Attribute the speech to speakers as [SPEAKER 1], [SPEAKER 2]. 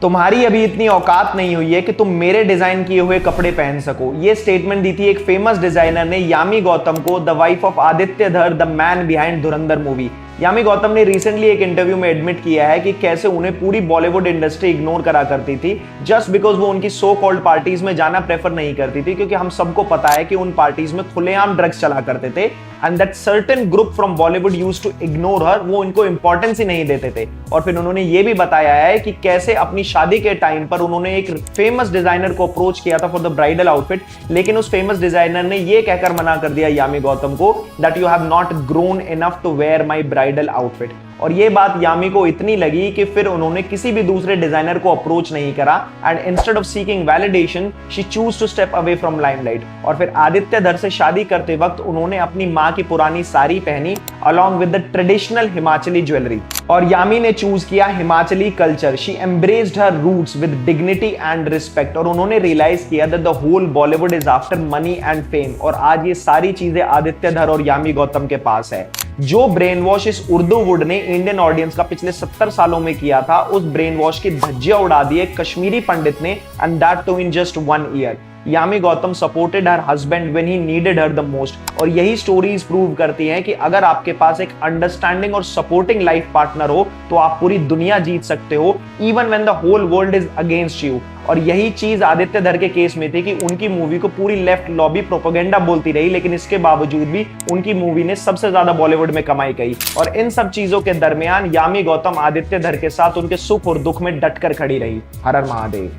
[SPEAKER 1] तुम्हारी अभी इतनी औकात नहीं हुई है कि तुम मेरे डिजाइन किए हुए कपड़े पहन सको। ये स्टेटमेंट दी थी एक फेमस डिजाइनर ने यामी गौतम को, द वाइफ ऑफ आदित्य धर, the man behind Dhurandhar movie. Yami Gautam ने रिसेंटली एक इंटरव्यू में एडमिट किया है कि कैसे उन्हें पूरी बॉलीवुड इंडस्ट्री इग्नोर करा करती थी जस्ट बिकॉज वो उनकी सो कॉल्ड पार्टीज में जाना प्रेफर नहीं करती थी, क्योंकि हम सबको पता है कि उन पार्टीज में खुलेआम ड्रग्स चला करते थे and that certain group from Bollywood used to ignore her. वो इनको इंपॉर्टेंस ही नहीं देते थे। और फिर उन्होंने ये भी बताया है कि कैसे अपनी शादी के टाइम पर उन्होंने एक फेमस डिजाइनर को अप्रोच किया था फॉर द ब्राइडल आउटफिट, लेकिन उस फेमस डिजाइनर ने ये कहकर मना कर दिया यामी गौतम को that you have not grown enough to wear my bridal outfit. और ये बात यामी को इतनी लगी कि फिर उन्होंने किसी भी दूसरे डिजाइनर को अप्रोच नहीं करा and instead of seeking validation she choose to step away from limelight. और फिर आदित्य धर से शादी करते वक्त उन्होंने अपनी मां की पुरानी साड़ी पहनी along with the traditional Himachali jewellery. और यामी ने चूज किया Himachali culture. She embraced her roots with dignity and respect. और उन्होंने रियलाइज किया that the whole Bollywood is after money and fame. और आज ये सारी चीजें आदित्य धर और यामी गौतम के पास है। जो ब्रेन वॉश इस उर्दू वुड ने इंडियन ऑडियंस का पिछले 70 सालों में किया था, उस ब्रेन वॉश की धज्जियां उड़ा दी एक कश्मीरी पंडित ने, and that too in just 1 year. Yami Gautam supported her husband when he needed her the most. और यही स्टोरीज प्रूव करती हैं कि अगर आपके पास एक अंडरस्टैंडिंग और सपोर्टिंग लाइफ पार्टनर हो तो आप पूरी दुनिया जीत सकते हो, even when the whole world is against you. और यही चीज आदित्य धर के केस में थी कि उनकी मूवी को पूरी लेफ्ट लॉबी प्रोपेगेंडा बोलती रही, लेकिन इसके बावजूद भी उनकी मूवी ने सबसे ज्यादा बॉलीवुड में कमाई की। और इन सब चीजों के दरमियान यामी गौतम आदित्य धर के साथ उनके सुख और दुख में डटकर खड़ी रही। हर हर महादेव।